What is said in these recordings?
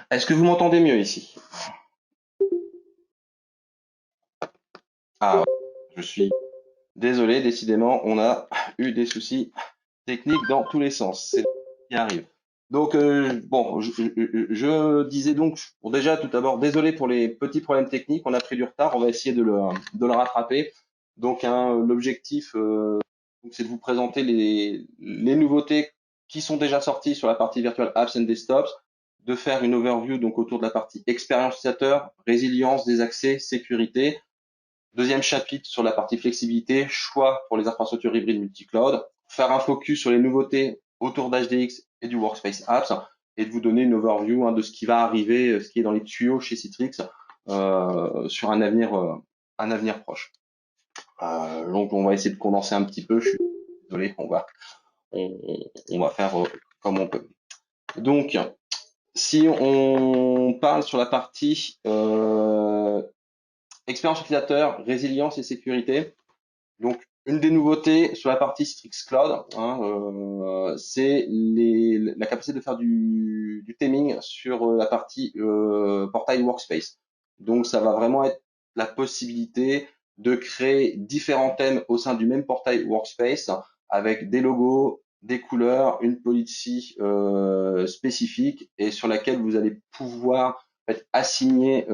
Est-ce que vous m'entendez mieux ici? Ah, je suis désolé, décidément, on a eu des soucis techniques dans tous les sens. C'est ce qui arrive. Donc, bon, je disais donc, bon, déjà, tout d'abord, désolé pour les petits problèmes techniques, on a pris du retard, on va essayer de le rattraper. Donc, hein, l'objectif, donc, c'est de vous présenter les nouveautés qui sont déjà sorties sur la partie Virtual Apps and Desktops, de faire une overview donc autour de la partie expérience utilisateur, résilience des accès, sécurité. Deuxième chapitre sur la partie flexibilité, choix pour les infrastructures hybrides multi-cloud, faire un focus sur les nouveautés autour d'HDX et du Workspace Apps, et de vous donner une overview de ce qui va arriver, ce qui est dans les tuyaux chez Citrix sur un avenir proche. Donc on va essayer de condenser un petit peu, je suis désolé, on, on va faire comme on peut. Donc, si on parle sur la partie expérience utilisateur, résilience et sécurité, donc, une des nouveautés sur la partie Strix Cloud, c'est la capacité de faire du theming sur la partie portail Workspace. Donc, ça va vraiment être la possibilité de créer différents thèmes au sein du même portail Workspace avec des logos, des couleurs, une policy spécifique et sur laquelle vous allez pouvoir en fait, assigner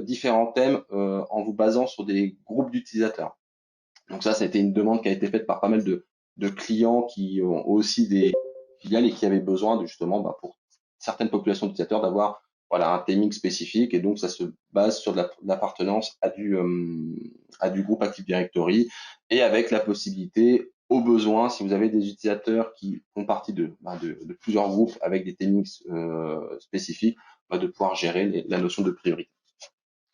différents thèmes en vous basant sur des groupes d'utilisateurs. Donc ça a été une demande qui a été faite par pas mal de clients qui ont aussi des filiales et qui avaient besoin de justement pour certaines populations d'utilisateurs d'avoir voilà un theming spécifique et donc ça se base sur de l'appartenance à du groupe Active Directory et avec la possibilité au besoin si vous avez des utilisateurs qui font partie de plusieurs groupes avec des themings spécifiques de pouvoir gérer la notion de priorité.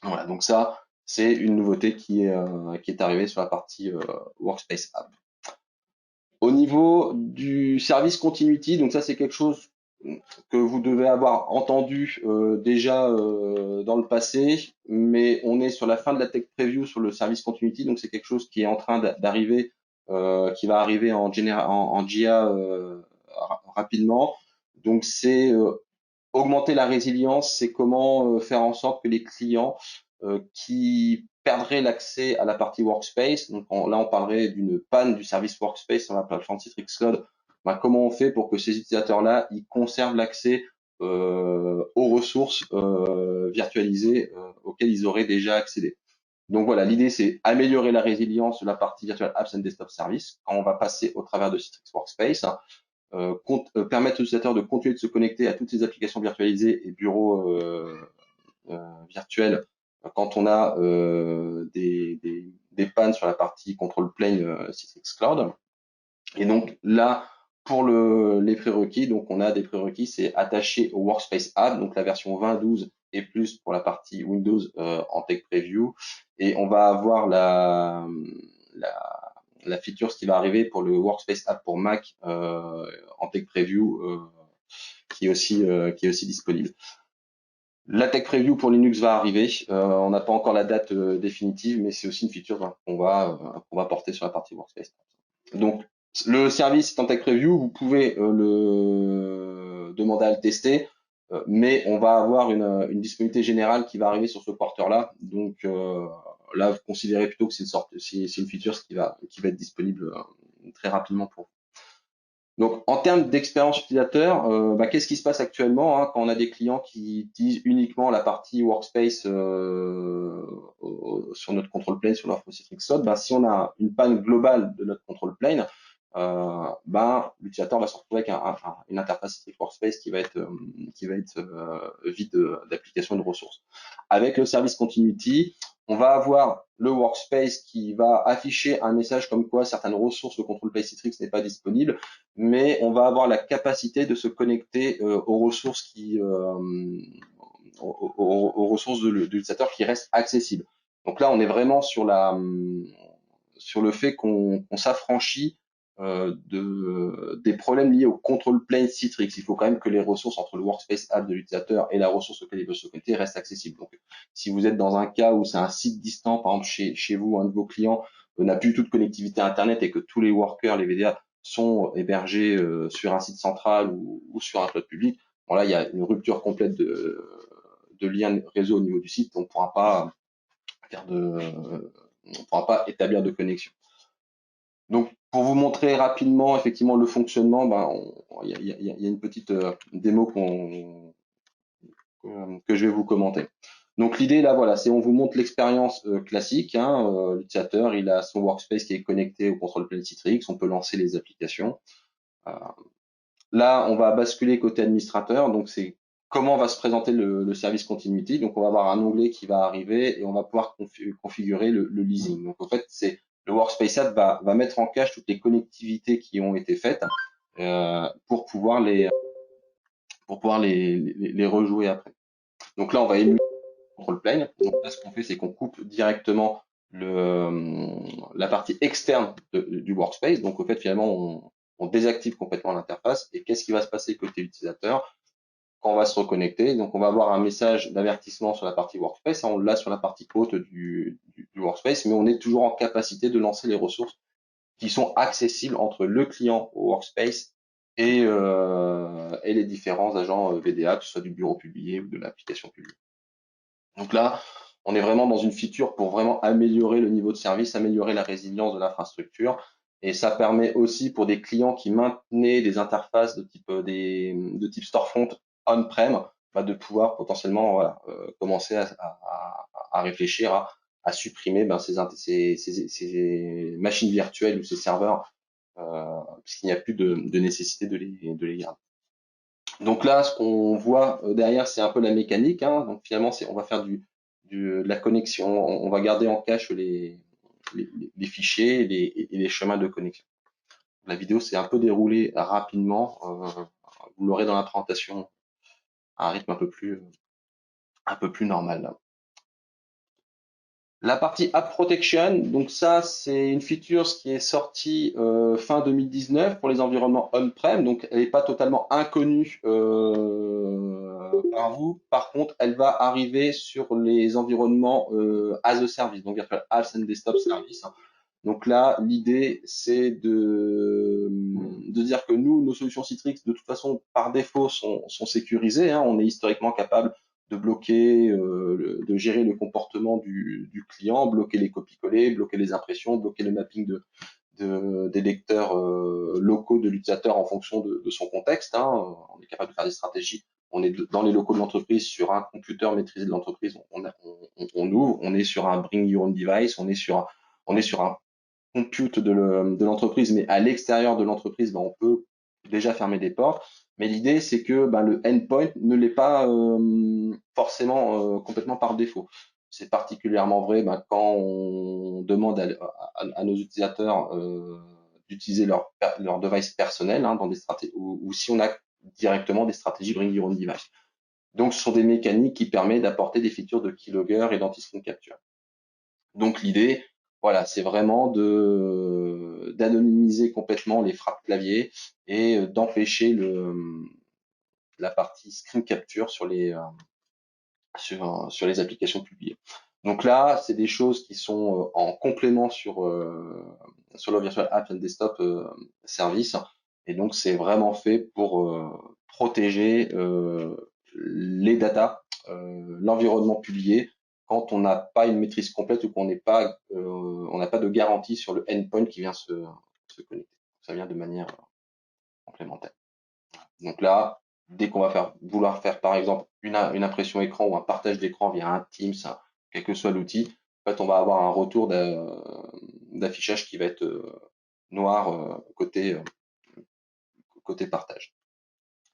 Voilà, donc ça, c'est une nouveauté qui est arrivée sur la partie Workspace App. Au niveau du service Continuity, donc ça c'est quelque chose que vous devez avoir entendu déjà dans le passé, mais on est sur la fin de la tech preview sur le service Continuity, donc c'est quelque chose qui est en train d'arriver, qui va arriver en GA rapidement. Donc c'est augmenter la résilience, c'est comment faire en sorte que les clients qui perdraient l'accès à la partie Workspace, donc là on parlerait d'une panne du service Workspace sur la plateforme Citrix Cloud, comment on fait pour que ces utilisateurs-là, ils conservent l'accès aux ressources virtualisées auxquelles ils auraient déjà accédé. Donc voilà, l'idée c'est améliorer la résilience de la partie Virtual Apps and Desktop Service quand on va passer au travers de Citrix Workspace, permettre aux utilisateurs de continuer de se connecter à toutes les applications virtualisées et bureaux virtuels quand on a des pannes sur la partie control plane Citrix Cloud. Et donc là, pour les prérequis, donc on a des prérequis, c'est attaché au Workspace App, donc la version 20.12 et plus pour la partie Windows en Tech Preview. Et on va avoir la feature qui va arriver pour le Workspace App pour Mac en Tech Preview qui est aussi disponible. La Tech Preview pour Linux va arriver. On n'a pas encore la date définitive, mais c'est aussi une feature qu'on va porter sur la partie Workspace. Donc, le service est en Tech Preview. Vous pouvez le demander à le tester, mais on va avoir une disponibilité générale qui va arriver sur ce quarter-là. Donc, là, vous considérez plutôt que c'est une feature qui va être disponible très rapidement pour vous. Donc, en termes d'expérience utilisateur, qu'est-ce qui se passe actuellement quand on a des clients qui utilisent uniquement la partie Workspace sur notre control plane, sur l'offre Citrix Cloud, si on a une panne globale de notre control plane, l'utilisateur va se retrouver avec une interface Citrix Workspace qui va être vide d'applications et de ressources. Avec le service Continuity, on va avoir le Workspace qui va afficher un message comme quoi certaines ressources de control plane Citrix n'est pas disponible, mais on va avoir la capacité de se connecter aux ressources aux ressources de l'utilisateur qui restent accessibles. Donc là, on est vraiment sur le fait qu'on s'affranchit des problèmes liés au control plane Citrix. Il faut quand même que les ressources entre le workspace app de l'utilisateur et la ressource auquel il veut se connecter restent accessibles. Donc, si vous êtes dans un cas où c'est un site distant, par exemple chez vous, un de vos clients n'a plus du tout de connectivité Internet et que tous les workers, les VDA, sont hébergés sur un site central ou sur un cloud public, bon là, il y a une rupture complète de lien réseau au niveau du site, on ne pourra pas on pourra pas établir de connexion. Donc, pour vous montrer rapidement effectivement le fonctionnement, il y a une petite démo que je vais vous commenter. Donc l'idée là, voilà, c'est on vous montre l'expérience classique. Hein, l'utilisateur, il a son workspace qui est connecté au contrôle plane Citrix, on peut lancer les applications. Euh, Là, on va basculer côté administrateur. Donc c'est comment va se présenter le service continuity. Donc on va avoir un onglet qui va arriver et on va pouvoir configurer le leasing. Donc en fait, c'est le workspace app va mettre en cache toutes les connectivités qui ont été faites pour pouvoir les rejouer après. Donc là, on va émuler control plane. Donc là, ce qu'on fait, c'est qu'on coupe directement la partie externe du workspace. Donc, au fait, finalement, on désactive complètement l'interface. Et qu'est-ce qui va se passer côté utilisateur quand on va se reconnecter? Donc, on va avoir un message d'avertissement sur la partie workspace. On l'a sur la partie haute du workspace, mais on est toujours en capacité de lancer les ressources qui sont accessibles entre le client au workspace et les différents agents VDA, que ce soit du bureau publié ou de l'application publiée. Donc là, on est vraiment dans une feature pour vraiment améliorer le niveau de service, améliorer la résilience de l'infrastructure. Et ça permet aussi pour des clients qui maintenaient des interfaces de type storefront on-prem, de pouvoir potentiellement voilà, commencer à réfléchir à supprimer ces machines virtuelles ou ces serveurs, puisqu'il n'y a plus de nécessité de les garder. Donc là, ce qu'on voit derrière, c'est un peu la mécanique. Hein. Donc finalement, on va faire de la connexion. On va garder en cache les fichiers et les chemins de connexion. La vidéo s'est un peu déroulée rapidement. Vous l'aurez dans la présentation à un rythme un peu plus normal. La partie App Protection, donc ça c'est une feature qui est sortie fin 2019 pour les environnements on-prem, donc elle n'est pas totalement inconnue par vous. Par contre, elle va arriver sur les environnements as a service, donc virtual apps and desktop service. Donc là, l'idée c'est de dire que nous, nos solutions Citrix, de toute façon, par défaut, sont sécurisées. Hein. On est historiquement capable de bloquer, de gérer le comportement du client, bloquer les copies-coller, bloquer les impressions, bloquer le mapping des lecteurs locaux de l'utilisateur en fonction de son contexte. Hein. On est capable de faire des stratégies. On est dans les locaux de l'entreprise, sur un computer maîtrisé de l'entreprise, on ouvre, on est sur un bring your own device, on est sur un compute de l'entreprise, mais à l'extérieur de l'entreprise, on peut déjà fermer des portes. Mais l'idée, c'est que le endpoint ne l'est pas forcément complètement par défaut. C'est particulièrement vrai quand on demande à nos utilisateurs d'utiliser leur device personnel dans des stratégies, ou si on a directement des stratégies Bring Your Own Device. Donc, ce sont des mécaniques qui permettent d'apporter des features de keylogger et d'anti-screen capture. Donc, l'idée, voilà, c'est vraiment d'anonymiser complètement les frappes clavier et d'empêcher la partie screen capture sur les applications publiées. Donc là, c'est des choses qui sont en complément sur le Virtual App and Desktop Service. Et donc, c'est vraiment fait pour protéger les datas, l'environnement publié, quand on n'a pas une maîtrise complète ou qu'on n'a pas de garantie sur le endpoint qui vient se connecter. Ça vient de manière complémentaire. Donc là, dès qu'on va vouloir faire par exemple une impression écran ou un partage d'écran via un Teams, quel que soit l'outil, en fait, on va avoir un retour d'affichage qui va être noir côté partage.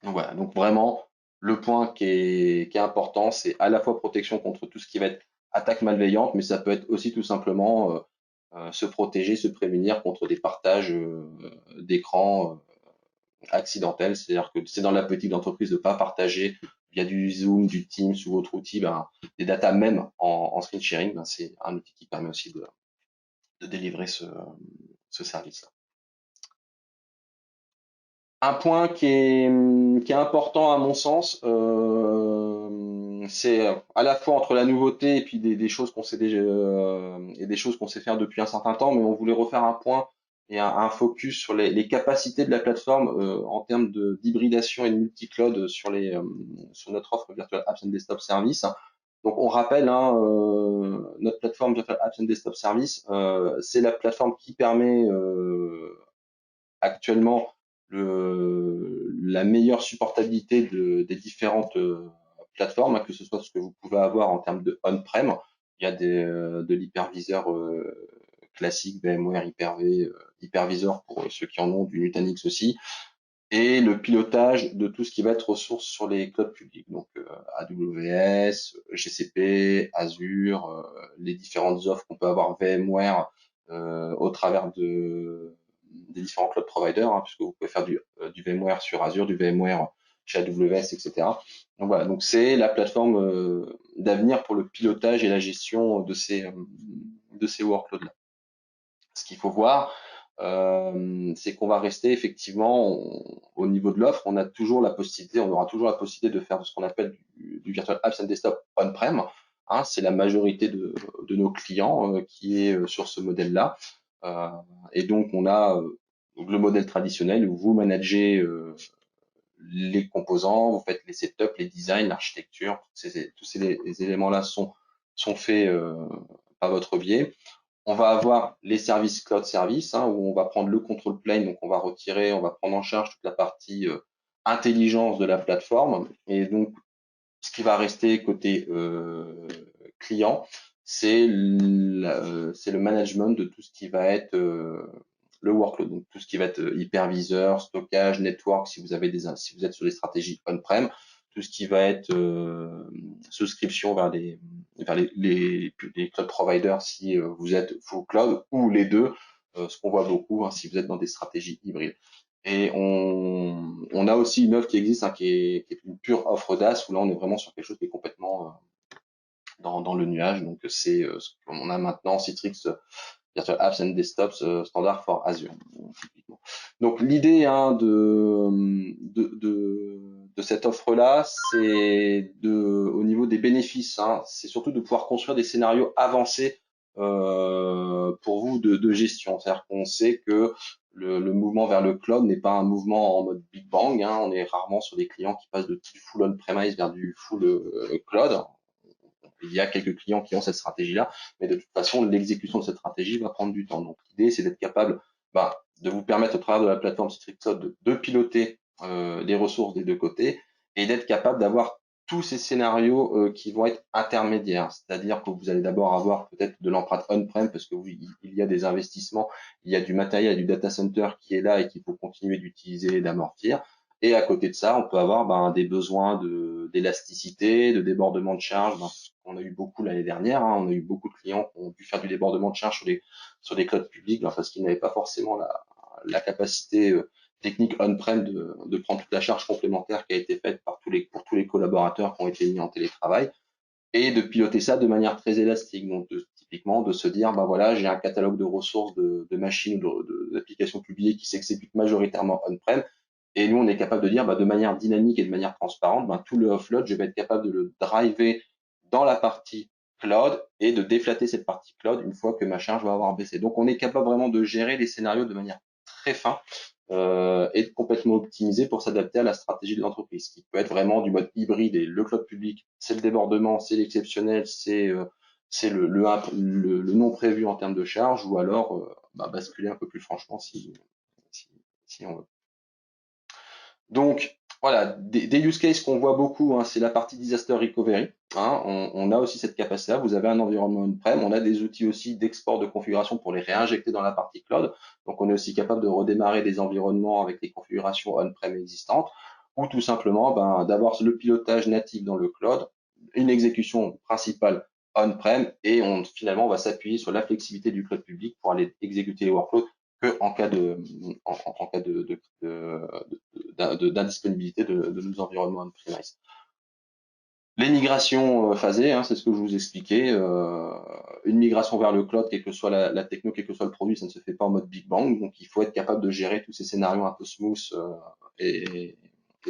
Donc voilà, donc vraiment, le point qui est important, c'est à la fois protection contre tout ce qui va être attaque malveillante, mais ça peut être aussi tout simplement se protéger, se prémunir contre des partages d'écran accidentels. C'est-à-dire que c'est dans la politique d'entreprise de ne pas partager via du Zoom, du Teams ou autre outil des datas même en screen sharing. C'est un outil qui permet aussi de délivrer ce service-là. Un point qui est important à mon sens, c'est à la fois entre la nouveauté et puis des choses qu'on sait déjà et des choses qu'on sait faire depuis un certain temps, mais on voulait refaire un point et un focus sur les capacités de la plateforme en termes d'hybridation et de multi-cloud sur notre offre Virtual Apps and Desktop Service. Donc on rappelle, hein, notre plateforme Virtual Apps and Desktop Service, c'est la plateforme qui permet actuellement la meilleure supportabilité des différentes plateformes, hein, que ce soit ce que vous pouvez avoir en termes de on-prem. Il y a de l'hyperviseur classique, VMware, Hyper-V, hyperviseur pour ceux qui en ont, du Nutanix aussi, et le pilotage de tout ce qui va être ressources sur les clouds publics, donc AWS, GCP, Azure, les différentes offres qu'on peut avoir VMware au travers des différents cloud providers, hein, puisque vous pouvez faire du VMware sur Azure, du VMware chez AWS, etc. Donc voilà, donc c'est la plateforme d'avenir pour le pilotage et la gestion de ces workloads-là. Ce qu'il faut voir, c'est qu'on va rester effectivement au niveau de l'offre, on a toujours la possibilité, on aura toujours la possibilité de faire ce qu'on appelle du Virtual Apps and Desktop on-prem. Hein, c'est la majorité de nos clients qui est sur ce modèle-là. Et donc on a le modèle traditionnel où vous managez les composants, vous faites les setups, les designs, l'architecture, tous ces éléments-là sont faits par votre biais. On va avoir les services cloud service, hein, où on va prendre le control plane, donc on va prendre en charge toute la partie intelligence de la plateforme. Et donc, ce qui va rester côté client, c'est le management de tout ce qui va être le workload, donc tout ce qui va être hyperviseur, stockage, network, si vous êtes sur des stratégies on-prem, tout ce qui va être souscription vers les cloud providers si vous êtes full cloud ou les deux, ce qu'on voit beaucoup hein, si vous êtes dans des stratégies hybrides. Et on a aussi une offre qui existe, hein, qui est une pure offre DaaS, où là on est vraiment sur quelque chose qui est complètement dans le nuage. Donc c'est ce qu'on a maintenant, Citrix Virtual Apps and Desktops standard for Azure, typiquement. Donc l'idée hein, de cette offre-là, c'est au niveau des bénéfices, hein, c'est surtout de pouvoir construire des scénarios avancés pour vous de gestion. C'est-à-dire qu'on sait que le mouvement vers le cloud n'est pas un mouvement en mode Big Bang. Hein. On est rarement sur des clients qui passent du full on-premise vers du full cloud. Il y a quelques clients qui ont cette stratégie-là, mais de toute façon, l'exécution de cette stratégie va prendre du temps. Donc, l'idée, c'est d'être capable de vous permettre, au travers de la plateforme Citrix Cloud, de piloter les ressources des deux côtés et d'être capable d'avoir tous ces scénarios qui vont être intermédiaires. C'est-à-dire que vous allez d'abord avoir peut-être de l'empreinte on-prem parce que il y a des investissements, il y a du matériel, il y a du data center qui est là et qu'il faut continuer d'utiliser et d'amortir. Et à côté de ça, on peut avoir des besoins d'élasticité, de débordement de charge. On a eu beaucoup l'année dernière. Hein, on a eu beaucoup de clients qui ont dû faire du débordement de charge sur des clouds publics parce qu'ils n'avaient pas forcément la capacité technique on-prem de prendre toute la charge complémentaire qui a été faite pour tous les collaborateurs qui ont été mis en télétravail et de piloter ça de manière très élastique. Donc, typiquement, de se dire, voilà, j'ai un catalogue de ressources de machines ou d'applications publiées qui s'exécutent majoritairement on-prem. Et nous, on est capable de dire, de manière dynamique et de manière transparente, tout le offload, je vais être capable de le driver dans la partie cloud et de déflater cette partie cloud une fois que ma charge va avoir baissé. Donc, on est capable vraiment de gérer les scénarios de manière très fin et de complètement optimiser pour s'adapter à la stratégie de l'entreprise, qui peut être vraiment du mode hybride. Et le cloud public, c'est le débordement, c'est l'exceptionnel, c'est le non prévu en termes de charge, ou alors basculer un peu plus franchement si on veut. Donc, voilà, des use cases qu'on voit beaucoup, hein, c'est la partie disaster recovery. Hein, on a aussi cette capacité-là. Vous avez un environnement on-prem, on a des outils aussi d'export de configuration pour les réinjecter dans la partie cloud. Donc, on est aussi capable de redémarrer des environnements avec les configurations on-prem existantes, ou tout simplement d'avoir le pilotage natif dans le cloud, une exécution principale on-prem, et finalement, on va s'appuyer sur la flexibilité du cloud public pour aller exécuter les workloads que en cas d'indisponibilité de nos environnements on-premise. Les migrations phasées, hein, c'est ce que je vous expliquais. Une migration vers le cloud, quelle que soit la techno, quel que soit le produit, ça ne se fait pas en mode Big Bang. Donc, il faut être capable de gérer tous ces scénarios un peu smooth et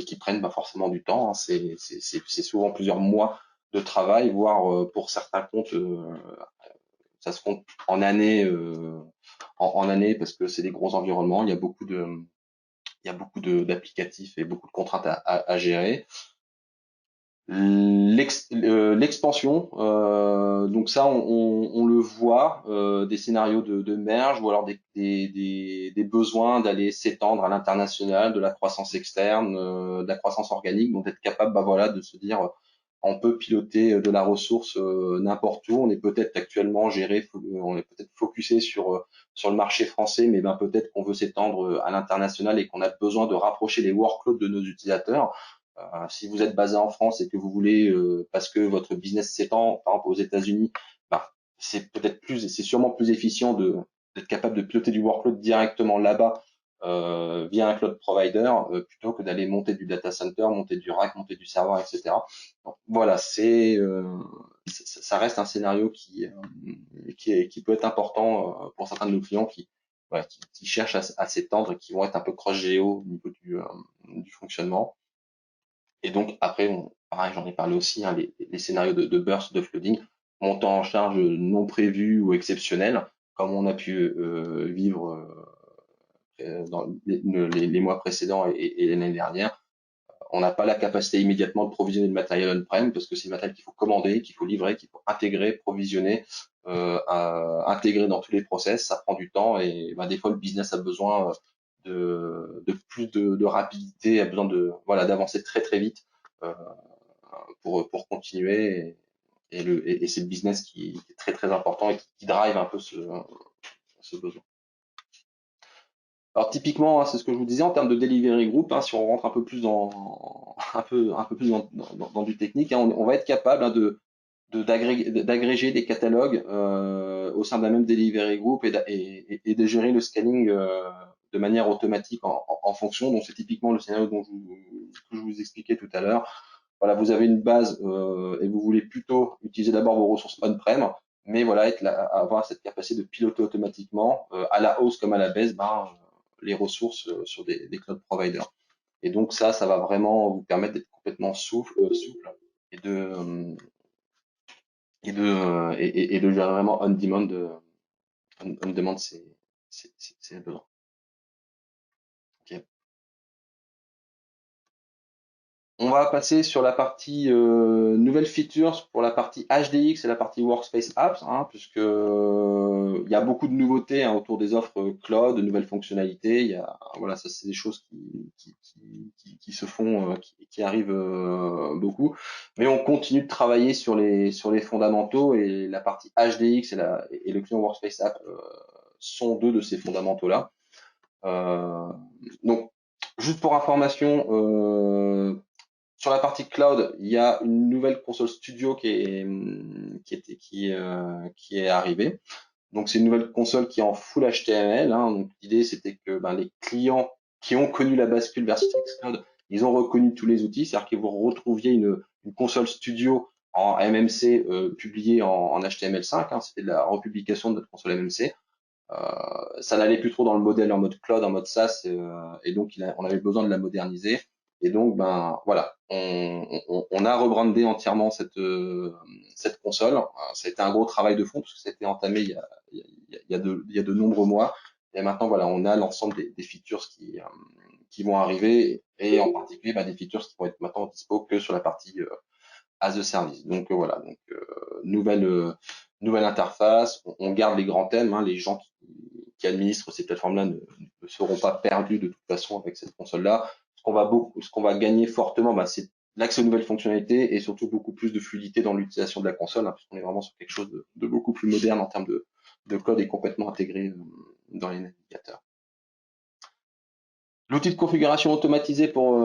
qui prennent forcément du temps. Hein. C'est souvent plusieurs mois de travail, voire pour certains comptes ça se compte en années, en années parce que c'est des gros environnements. Il y a beaucoup d'applicatifs et beaucoup de contraintes à gérer. L'expansion, donc ça, on le voit, des scénarios de merge ou alors des besoins d'aller s'étendre à l'international, de la croissance externe, de la croissance organique, donc d'être capable, bah voilà, de se dire, on peut piloter de la ressource n'importe où. On est peut-être actuellement on est peut-être focusé sur le marché français, mais ben peut-être qu'on veut s'étendre à l'international et qu'on a besoin de rapprocher les workloads de nos utilisateurs. Si vous êtes basé en France et que vous voulez, parce que votre business s'étend, par exemple aux États-Unis, bah, c'est sûrement plus efficient d'être capable de piloter du workload directement là-bas via un cloud provider plutôt que d'aller monter du data center, monter du rack, monter du serveur, etc. Donc, voilà, ça reste un scénario qui peut être important pour certains de nos clients voilà, qui cherchent à s'étendre et qui vont être un peu cross-géo au niveau du fonctionnement. Et donc, après, pareil, j'en ai parlé aussi, hein, les scénarios de burst, de flooding, montant en charge non prévu ou exceptionnel, comme on a pu vivre dans les mois précédents et l'année dernière. On n'a pas la capacité immédiatement de provisionner le matériel on-prem parce que c'est le matériel qu'il faut commander, qu'il faut livrer, qu'il faut intégrer, provisionner, intégrer dans tous les process. Ça prend du temps et ben, des fois le business a besoin de plus de rapidité, a besoin voilà d'avancer très très vite euh, pour continuer. Et c'est le business qui est très très important et qui drive un peu ce besoin. Alors typiquement, hein, c'est ce que je vous disais en termes de delivery group, hein, si on rentre un peu plus un peu plus dans du technique, hein, on va être capable hein, d'agréger des catalogues au sein d'un même delivery group et de gérer le scaling de manière automatique en fonction. Donc c'est typiquement le scénario que je vous expliquais tout à l'heure. Voilà, vous avez une base et vous voulez plutôt utiliser d'abord vos ressources on-prem, mais voilà, avoir cette capacité de piloter automatiquement à la hausse comme à la baisse, les ressources sur des cloud providers. Et donc ça va vraiment vous permettre d'être complètement souple et de gérer vraiment on demand ces besoins. Ok. On va passer sur la partie nouvelles features pour la partie HDX et la partie Workspace Apps, hein, puisque il y a beaucoup de nouveautés hein, autour des offres cloud, de nouvelles fonctionnalités. Voilà, ça c'est des choses qui se font, qui arrivent beaucoup. Mais on continue de travailler sur les fondamentaux et la partie HDX et le client Workspace App sont deux de ces fondamentaux-là. Donc, juste pour information, sur la partie cloud, il y a une nouvelle console studio qui est arrivée. Donc c'est une nouvelle console qui est en full HTML. Hein. Donc l'idée c'était que les clients qui ont connu la bascule vers Citrix Cloud, ils ont reconnu tous les outils, c'est-à-dire que vous retrouviez une console studio en MMC publiée en HTML5. Hein. C'était de la republication de notre console MMC. Ça n'allait plus trop dans le modèle en mode cloud, en mode SaaS, et donc on avait besoin de la moderniser. Et donc, voilà, on a rebrandé entièrement cette console. Ça a été un gros travail de fond parce que ça a été entamé il y a de nombreux mois. Et maintenant, voilà, on a l'ensemble des features qui vont arriver et en particulier des features qui vont être maintenant dispo que sur la partie as a service. Donc voilà, donc nouvelle interface. On garde les grands thèmes. Hein, les gens qui administrent ces plateformes-là ne seront pas perdus de toute façon avec cette console-là. Ce qu'on va gagner fortement, c'est l'accès aux nouvelles fonctionnalités et surtout beaucoup plus de fluidité dans l'utilisation de la console, hein, puisqu'on est vraiment sur quelque chose de beaucoup plus moderne en termes de code et complètement intégré dans les navigateurs. L'outil de configuration automatisé pour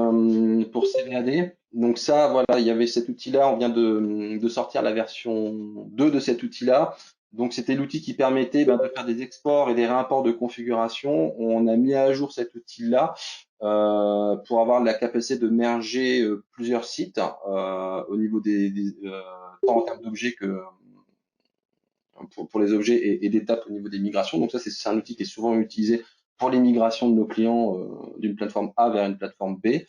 CVAD. Donc ça, voilà, il y avait cet outil-là. On vient de sortir la version 2 de cet outil-là. Donc c'était l'outil qui permettait de faire des exports et des réimports de configuration. On a mis à jour cet outil-là pour avoir la capacité de merger plusieurs sites au niveau tant en termes d'objets que pour les objets et d'étapes au niveau des migrations. Donc ça, c'est un outil qui est souvent utilisé pour les migrations de nos clients d'une plateforme A vers une plateforme B.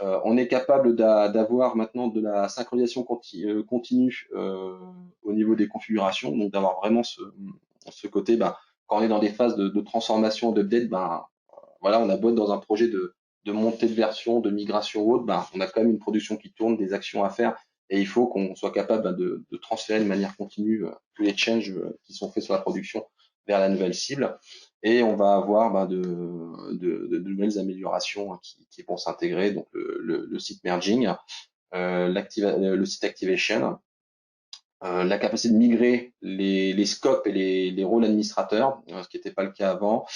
On est capable d'avoir maintenant de la synchronisation continue au niveau des configurations, donc d'avoir vraiment ce côté, bah, quand on est dans des phases de transformation, d'update, bah, voilà, on a beau être dans un projet de montée de version, de migration ou autre, bah, on a quand même une production qui tourne, des actions à faire, et il faut qu'on soit capable bah, de transférer de manière continue tous les changes qui sont faits sur la production vers la nouvelle cible. Et on va avoir bah, de nouvelles améliorations hein, qui vont s'intégrer, donc le site merging, le site activation, la capacité de migrer les scopes et les rôles administrateurs, ce qui n'était pas le cas avant,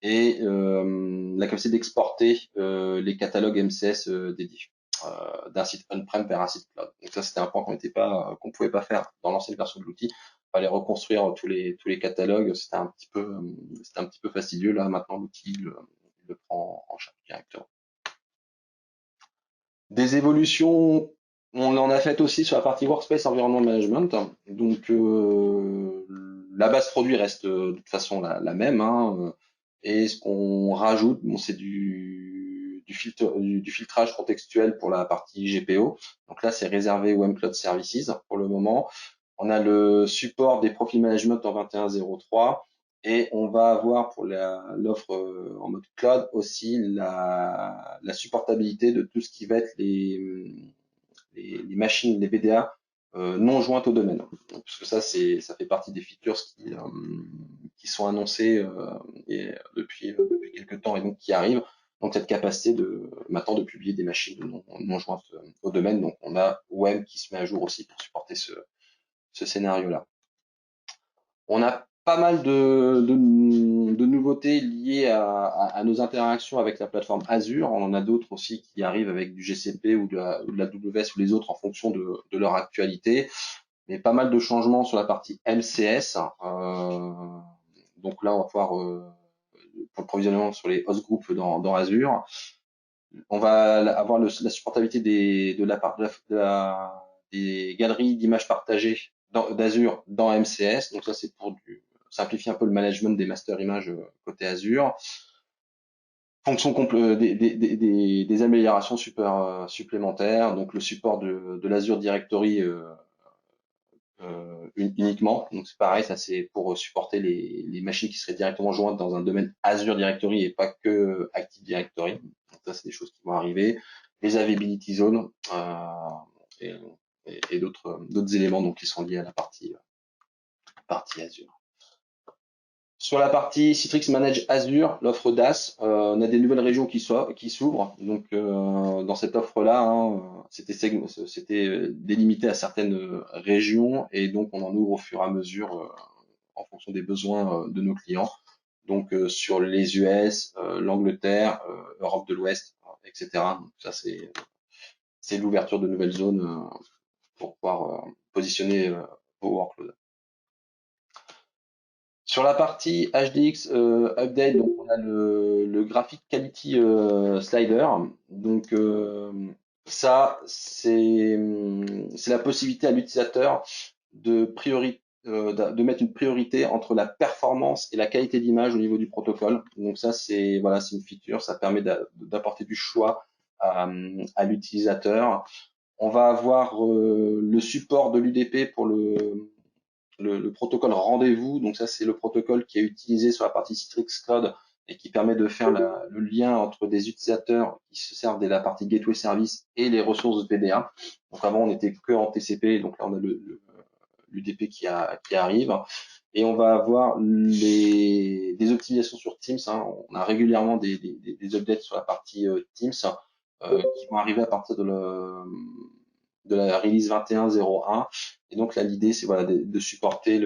et la capacité d'exporter les catalogues MCS dédiés d'un site on-prem vers un site cloud. Donc ça, c'était un point qu'on pouvait pas faire dans l'ancienne version de l'outil. Il fallait reconstruire tous les catalogues. C'était un petit peu fastidieux. Là, maintenant, l'outil le prend en charge directement. Des évolutions, on en a fait aussi sur la partie Workspace Environment Management. Donc, la base produit reste de toute façon la même. Hein, et ce qu'on rajoute, bon, c'est du filtrage contextuel pour la partie GPO. Donc là, c'est réservé au Cloud Services pour le moment. On a le support des profils management en 21.03 et on va avoir pour l'offre en mode cloud aussi la supportabilité de tout ce qui va être les machines, les BDA non jointes au domaine. Parce que ça fait partie des features qui sont annoncées depuis quelques temps et donc qui arrivent. Donc cette capacité maintenant de publier des machines non jointes au domaine. Donc on a WEM qui se met à jour aussi pour supporter ce scénario-là. On a pas mal de nouveautés liées à nos interactions avec la plateforme Azure. On en a d'autres aussi qui arrivent avec du GCP ou de la AWS ou les autres en fonction de leur actualité. Mais pas mal de changements sur la partie MCS. Donc là, on va pouvoir pour le provisionnement sur les host groups dans Azure. On va avoir la supportabilité des galeries d'images partagées d'Azure dans MCS. Donc ça, c'est pour simplifier un peu le management des master images côté Azure. Fonction des améliorations supplémentaires. Donc le support de l'Azure Directory uniquement. Donc c'est pareil, ça c'est pour supporter les machines qui seraient directement jointes dans un domaine Azure Directory et pas que Active Directory. Donc ça c'est des choses qui vont arriver. Les availability zones et, et d'autres éléments donc qui sont liés à la partie Azure. Sur la partie Citrix Manage Azure, l'offre DAS, on a des nouvelles régions qui s'ouvrent. Donc dans cette offre-là, hein, c'était délimité à certaines régions et donc on en ouvre au fur et à mesure en fonction des besoins de nos clients. Donc sur les US, l'Angleterre, Europe de l'Ouest, etc. Donc ça c'est l'ouverture de nouvelles zones pour pouvoir positionner vos workloads. Sur la partie HDX Update, donc on a le Graphic Quality Slider. Donc ça, c'est la possibilité à l'utilisateur de mettre une priorité entre la performance et la qualité d'image au niveau du protocole. Donc ça, c'est une feature, ça permet d'apporter du choix à l'utilisateur. On va avoir le support de l'UDP pour le protocole rendez-vous. Donc ça, c'est le protocole qui est utilisé sur la partie Citrix Cloud et qui permet de faire le lien entre des utilisateurs qui se servent de la partie Gateway Service et les ressources de PDA. Donc avant, on était que en TCP, donc là, on a l'UDP qui arrive. Et on va avoir des optimisations sur Teams. Hein. On a régulièrement des updates sur la partie Teams qui vont arriver à partir de la release 21.01. Et donc là, l'idée, c'est de supporter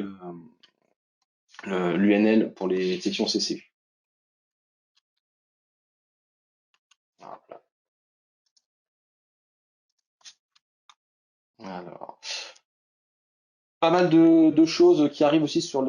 l'UNL pour les sections CCU. Alors, pas mal de choses qui arrivent aussi sur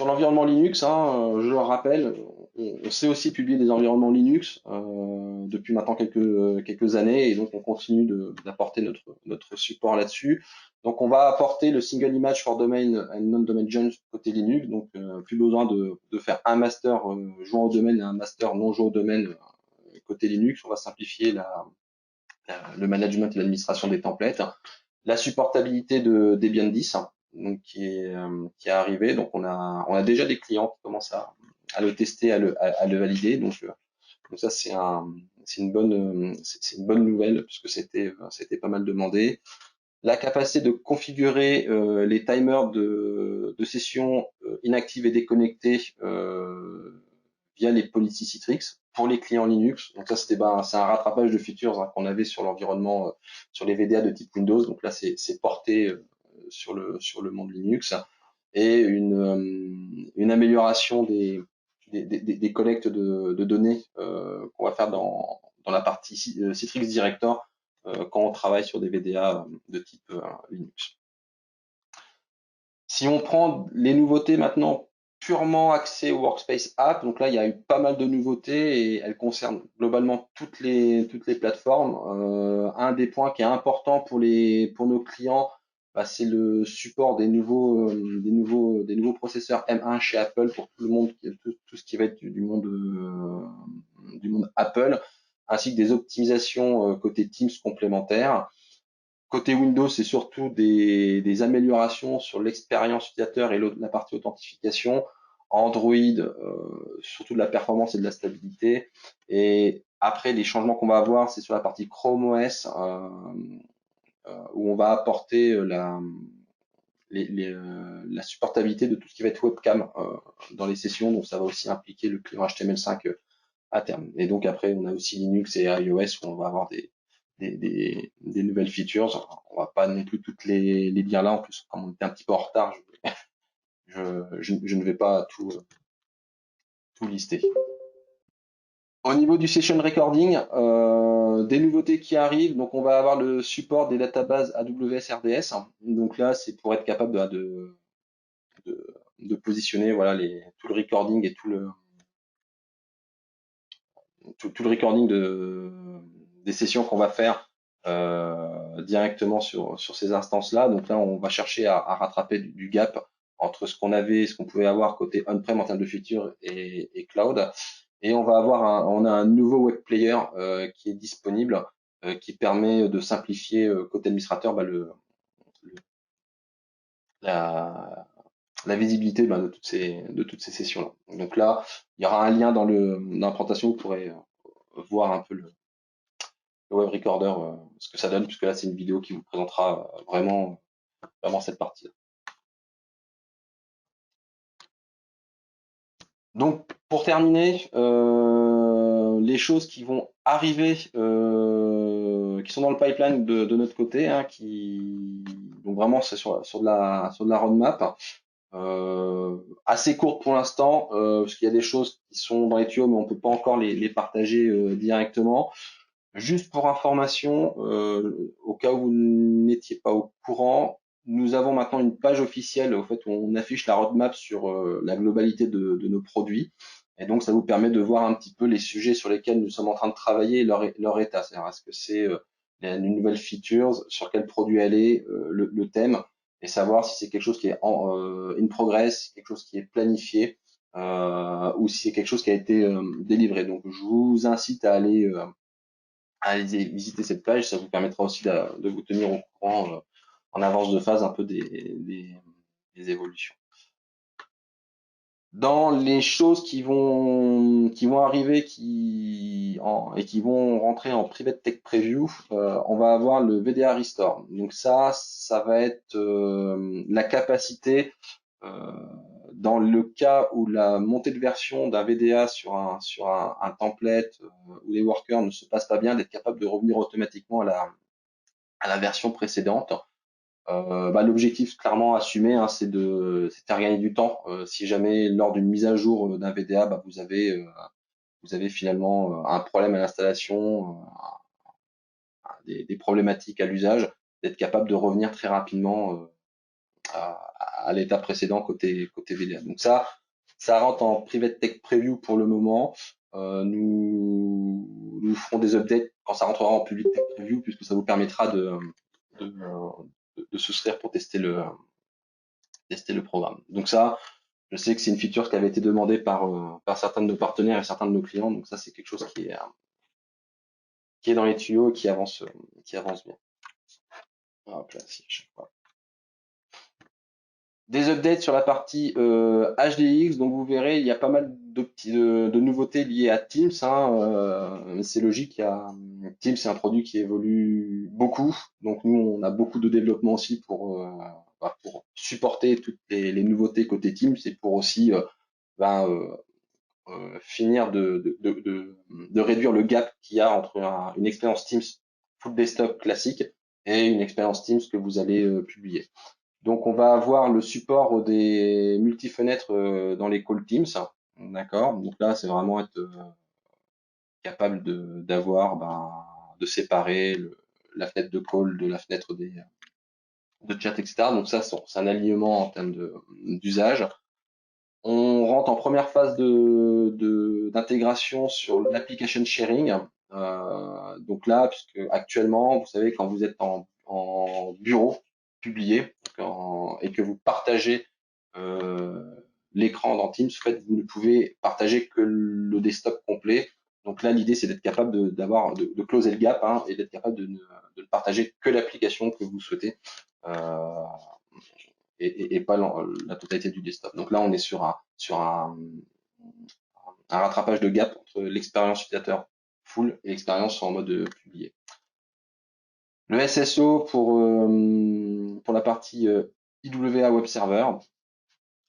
l'environnement Linux. Hein, je le rappelle, on sait aussi publier des environnements Linux depuis maintenant quelques années et donc on continue d'apporter notre support là-dessus. Donc on va apporter le single image for domain and non-domain join côté Linux. Donc plus besoin de faire un master jouant au domaine et un master non jouant au domaine côté Linux, on va simplifier le management et l'administration des templates. La supportabilité de Debian 10, donc qui est arrivé. Donc on a déjà des clients qui commencent à le tester, à le valider. Donc ça c'est une bonne nouvelle puisque c'était pas mal demandé. La capacité de configurer les timers de session inactives et déconnectées via les policies Citrix pour les clients Linux. Donc ça, c'est un rattrapage de features qu'on avait sur l'environnement, sur les VDA de type Windows. Donc là, c'est porté sur le monde Linux et une amélioration des collectes de données qu'on va faire dans la partie Citrix Director quand on travaille sur des VDA de type Linux. Si on prend les nouveautés maintenant purement axées au Workspace App, donc là il y a eu pas mal de nouveautés et elles concernent globalement toutes les plateformes. Un des points qui est important pour nos clients, bah, c'est le support des nouveaux processeurs M1 chez Apple pour tout le monde, tout ce qui va être du monde Apple, ainsi que des optimisations côté Teams complémentaires. Côté Windows, c'est surtout des améliorations sur l'expérience utilisateur et la partie authentification. Android, surtout de la performance et de la stabilité. Et après, les changements qu'on va avoir, c'est sur la partie Chrome OS, où on va apporter la supportabilité de tout ce qui va être webcam dans les sessions. Donc ça va aussi impliquer le client HTML5 à terme. Et donc après, on a aussi Linux et iOS où on va avoir des nouvelles features. On va pas non plus toutes les dire là. En plus, comme on était un petit peu en retard, je ne vais pas tout lister. Au niveau du session recording, des nouveautés qui arrivent. Donc, on va avoir le support des databases AWS RDS. Donc là, c'est pour être capable de positionner voilà tout le recording et tout le recording des sessions qu'on va faire directement sur ces instances-là. Donc là, on va chercher à rattraper du gap entre ce qu'on pouvait avoir côté on-prem en termes de features et cloud. Et on a un nouveau web player qui est disponible, qui permet de simplifier côté administrateur la visibilité de toutes ces sessions-là. Donc là, il y aura un lien dans la présentation, vous pourrez voir un peu le web recorder, ce que ça donne, puisque là c'est une vidéo qui vous présentera vraiment cette partie-là. Donc pour terminer, les choses qui vont arriver, qui sont dans le pipeline de notre côté, hein, donc vraiment c'est sur de la roadmap. Assez courte pour l'instant, parce qu'il y a des choses qui sont dans les tuyaux, mais on peut pas encore les partager directement. Juste pour information, au cas où vous n'étiez pas au courant, nous avons maintenant une page officielle au fait où on affiche la roadmap sur la globalité de nos produits. Et donc, ça vous permet de voir un petit peu les sujets sur lesquels nous sommes en train de travailler et leur état. C'est-à-dire, est-ce que c'est une nouvelle features, sur quel produit elle est, le thème, et savoir si c'est quelque chose qui est in progress, quelque chose qui est planifié, ou si c'est quelque chose qui a été délivré. Donc, je vous incite à aller visiter cette page, ça vous permettra aussi de vous tenir au courant en avance de phase un peu des évolutions. Dans les choses qui vont arriver et qui vont rentrer en Private Tech Preview, on va avoir le VDA Restore. Donc ça va être la capacité dans le cas où la montée de version d'un VDA sur un template où les workers ne se passent pas bien, d'être capable de revenir automatiquement à la version précédente. L'objectif clairement assumé, hein, c'est de faire gagner du temps. Si jamais lors d'une mise à jour d'un VDA, vous avez finalement un problème à l'installation, des problématiques à l'usage, d'être capable de revenir très rapidement à l'état précédent côté VDA. Donc ça rentre en Private Tech Preview pour le moment. Nous ferons des updates quand ça rentrera en Public Tech Preview, puisque ça vous permettra de souscrire pour tester le programme. Donc ça, je sais que c'est une feature qui avait été demandée par certains de nos partenaires et certains de nos clients. Donc ça, c'est quelque chose qui est dans les tuyaux et qui avance bien. Hop là, si, à chaque fois. Des updates sur la partie HDX, donc vous verrez, il y a pas mal de nouveautés liées à Teams. C'est logique, Teams, c'est un produit qui évolue beaucoup, donc nous, on a beaucoup de développement aussi pour supporter toutes les nouveautés côté Teams et pour aussi ben, finir de réduire le gap qu'il y a entre une expérience Teams full desktop classique et une expérience Teams que vous allez publier. Donc, on va avoir le support des multi-fenêtres dans les call Teams. D'accord. Donc là, c'est vraiment être capable de séparer la fenêtre de call de la fenêtre de chat, etc. Donc ça, c'est un alignement en termes d'usage. On rentre en première phase d'intégration sur l'application sharing. Donc là, puisque actuellement, vous savez, quand vous êtes en bureau publié et que vous partagez euh, l'écran dans Teams, en fait, vous ne pouvez partager que le desktop complet. Donc là, l'idée, c'est d'être capable de closer le gap et d'être capable de ne partager que l'application que vous souhaitez. Euh, et pas la totalité du desktop. Donc là, on est sur un rattrapage de gap entre l'expérience utilisateur full et l'expérience en mode publié. Le SSO pour la partie IWA Web Server,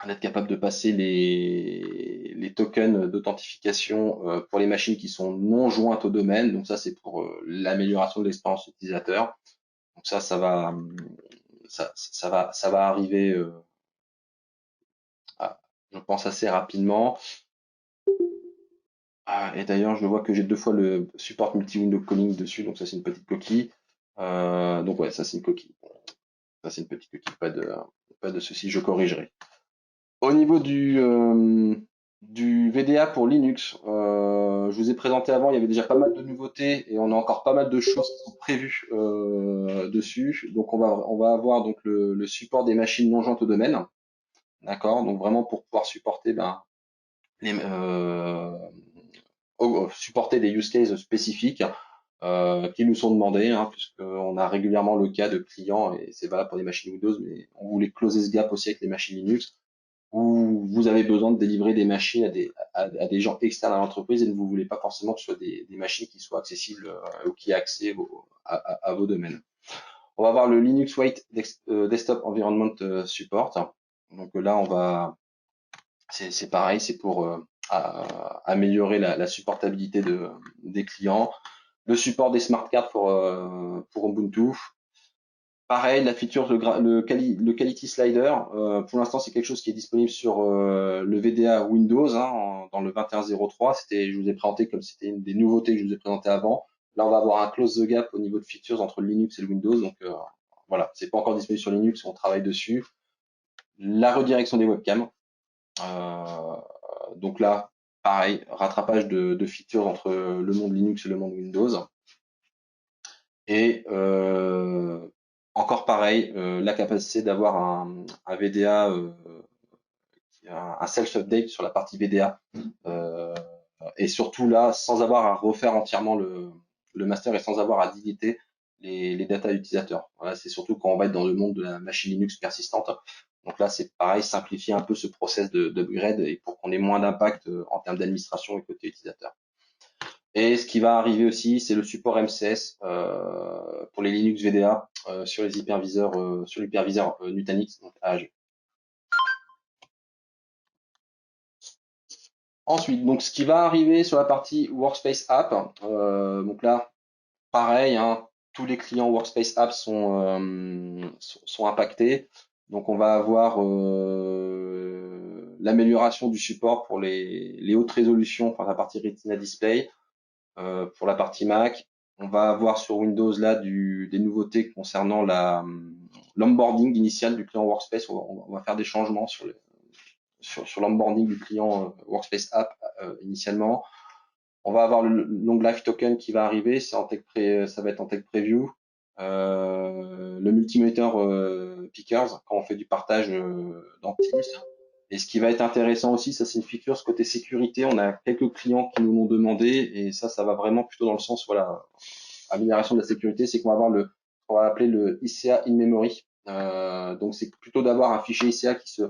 d'être capable de passer les tokens d'authentification pour les machines qui sont non jointes au domaine. Donc ça, c'est pour l'amélioration de l'expérience utilisateur. Donc ça va arriver je pense assez rapidement. Et d'ailleurs, je vois que j'ai 2 fois le support multi-window calling dessus, donc ça c'est une petite coquille. Donc ouais, ça c'est une coquille. Ça c'est une petite coquille, pas de souci, je corrigerai. Au niveau du VDA pour Linux, je vous ai présenté avant, il y avait déjà pas mal de nouveautés et on a encore pas mal de choses qui sont prévues dessus. Donc on va avoir donc le support des machines non jointes au domaine, d'accord. Donc vraiment pour pouvoir supporter supporter des use cases spécifiques qui nous sont demandés, puisqu'on a régulièrement le cas de clients, et c'est valable pour les machines Windows, mais on voulait closer ce gap aussi avec les machines Linux, où vous avez besoin de délivrer des machines à des gens externes à l'entreprise et ne vous voulez pas forcément que ce soit des machines qui soient accessibles ou qui aient accès à vos domaines. On va voir le Linux White Desktop Environment Support. Donc là, c'est pareil, c'est pour améliorer la supportabilité des clients. Le support des smart cards pour Ubuntu. Pareil, la feature, le Quality Slider, pour l'instant, c'est quelque chose qui est disponible sur le VDA Windows dans le 21.03. Je vous ai présenté comme c'était une des nouveautés que je vous ai présentées avant. Là, on va avoir un close the gap au niveau de features entre le Linux et le Windows. Donc voilà, c'est pas encore disponible sur Linux, on travaille dessus. La redirection des webcams. Donc là, pareil, rattrapage de features entre le monde Linux et le monde Windows. Et encore pareil, la capacité d'avoir un VDA, un self-update sur la partie VDA. Et surtout là, sans avoir à refaire entièrement le master et sans avoir à deleter les data utilisateurs. Voilà, c'est surtout quand on va être dans le monde de la machine Linux persistante. Donc là, c'est pareil, simplifier un peu ce process d'upgrade et pour qu'on ait moins d'impact en termes d'administration et côté utilisateur. Et ce qui va arriver aussi, c'est le support MCS pour les Linux VDA sur les hyperviseurs, sur l'hyperviseur Nutanix, donc AAG. Ensuite, donc ce qui va arriver sur la partie Workspace App, donc là, pareil, tous les clients Workspace App sont impactés. Donc on va avoir l'amélioration du support pour les hautes résolutions, enfin la partie Retina Display, pour la partie Mac. On va avoir sur Windows là des nouveautés concernant l'onboarding initial du client Workspace. On va faire des changements sur l'onboarding du client Workspace App initialement. On va avoir le Long Life Token qui va arriver, ça va être en tech preview. Le multimonitor pickers quand on fait du partage dans Teams. Et ce qui va être intéressant aussi, ça c'est une feature, côté sécurité, on a quelques clients qui nous l'ont demandé et ça va vraiment plutôt dans le sens, voilà, amélioration de la sécurité, c'est qu'on va avoir on va appeler le ICA in memory. Donc c'est plutôt d'avoir un fichier ICA qui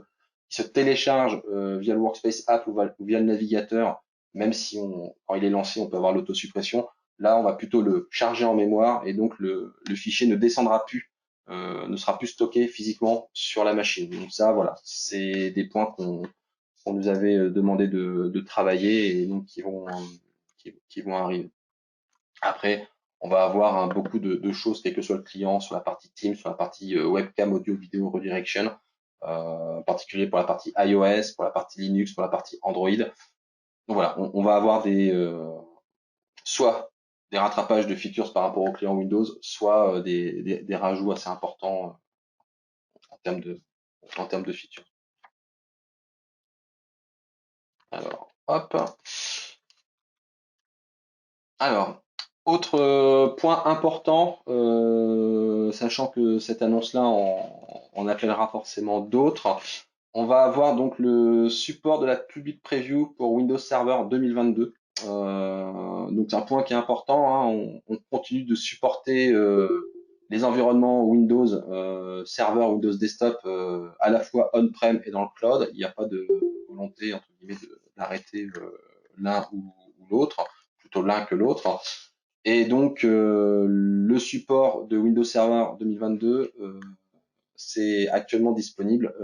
se télécharge via le Workspace app ou via le navigateur, même si quand il est lancé, on peut avoir l'autosuppression. Là, on va plutôt le charger en mémoire et donc le fichier ne descendra plus, ne sera plus stocké physiquement sur la machine. Donc ça, voilà, c'est des points qu'on nous avait demandé de travailler et donc qui vont arriver. Après, on va avoir beaucoup de choses, quel que soit le client, sur la partie Teams, sur la partie webcam, audio, vidéo, redirection, en particulier pour la partie iOS, pour la partie Linux, pour la partie Android. Donc voilà, on va avoir soit des rattrapages de features par rapport au client Windows, soit des rajouts assez importants en termes de features. Alors, hop. Alors, autre point important, sachant que cette annonce-là on appellera forcément d'autres, on va avoir donc le support de la public preview pour Windows Server 2022. Donc c'est un point qui est important, hein, on continue de supporter les environnements Windows Server, Windows Desktop à la fois on-prem et dans le cloud. Il n'y a pas de volonté entre guillemets d'arrêter l'un ou l'autre, plutôt l'un que l'autre. Et donc le support de Windows Server 2022 c'est actuellement disponible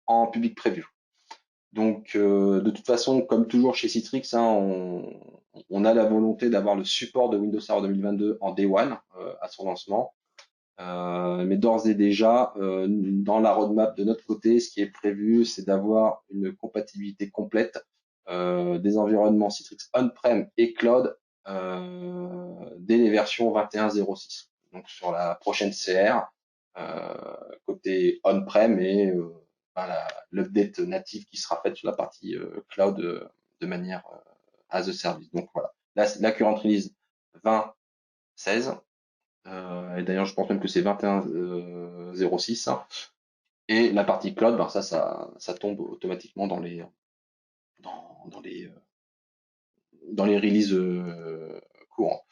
en public preview. Donc de toute façon, comme toujours chez Citrix, hein, on a la volonté d'avoir le support de Windows Server 2022 en Day One à son lancement. Mais d'ores et déjà, dans la roadmap de notre côté, ce qui est prévu, c'est d'avoir une compatibilité complète des environnements Citrix on-prem et cloud dès les versions 21.06. Donc sur la prochaine CR, côté on-prem et l'update native qui sera faite sur la partie cloud de manière as a service. Donc voilà, là, la current release 20.16. Et d'ailleurs, je pense même que c'est 21.06. Et la partie cloud, ben ça tombe automatiquement dans les releases courants.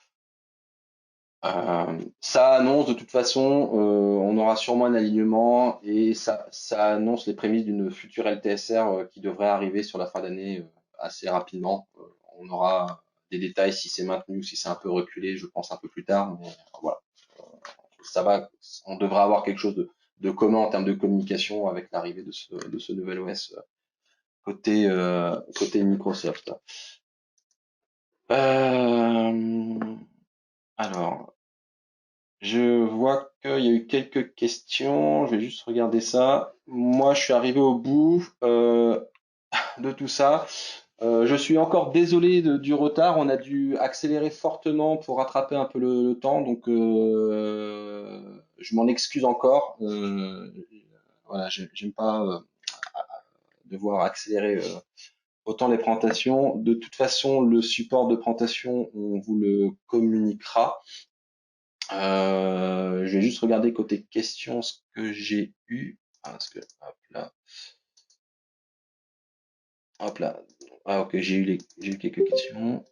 Ça annonce de toute façon, on aura sûrement un alignement et ça annonce les prémices d'une future LTSR qui devrait arriver sur la fin d'année assez rapidement. On aura des détails si c'est maintenu ou si c'est un peu reculé, je pense un peu plus tard, mais voilà. On devrait avoir quelque chose de commun en termes de communication avec l'arrivée de ce nouvel OS côté Microsoft. Alors, je vois qu'il y a eu quelques questions. Je vais juste regarder ça. Moi, je suis arrivé au bout de tout ça. Je suis encore désolé du retard. On a dû accélérer fortement pour rattraper un peu le temps. Donc, je m'en excuse encore. Voilà, j'aime pas devoir accélérer autant les présentations. De toute façon, le support de présentation, on vous le communiquera. Je vais juste regarder côté questions ce que j'ai eu. Parce que, hop là. Ah, ok, j'ai eu quelques questions.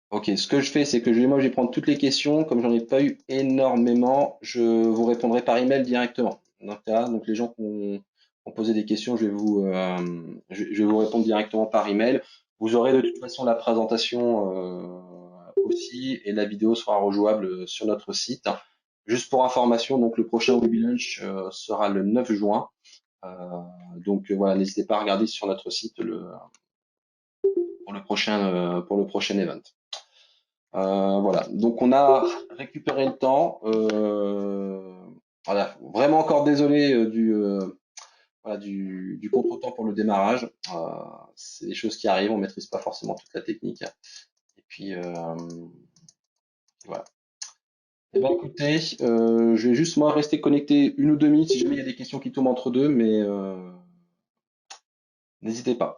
Ok, ce que je fais, c'est que je vais prendre toutes les questions. Comme j'en ai pas eu énormément, je vous répondrai par email directement. Donc les gens qui ont posé des questions, je vais vous répondre directement par email. Vous aurez de toute façon la présentation aussi et la vidéo sera rejouable sur notre site. Juste pour information, donc le prochain Webinlunch sera le 9 juin. Donc voilà, n'hésitez pas à regarder sur notre site pour le prochain event. Voilà, donc on a récupéré le temps. Voilà, vraiment encore désolé du contretemps pour le démarrage. C'est des choses qui arrivent, on maîtrise pas forcément toute la technique. Et puis voilà. Eh ben écoutez, je vais juste moi rester connecté 1 ou 2 minutes si jamais il y a des questions qui tombent entre deux, mais n'hésitez pas.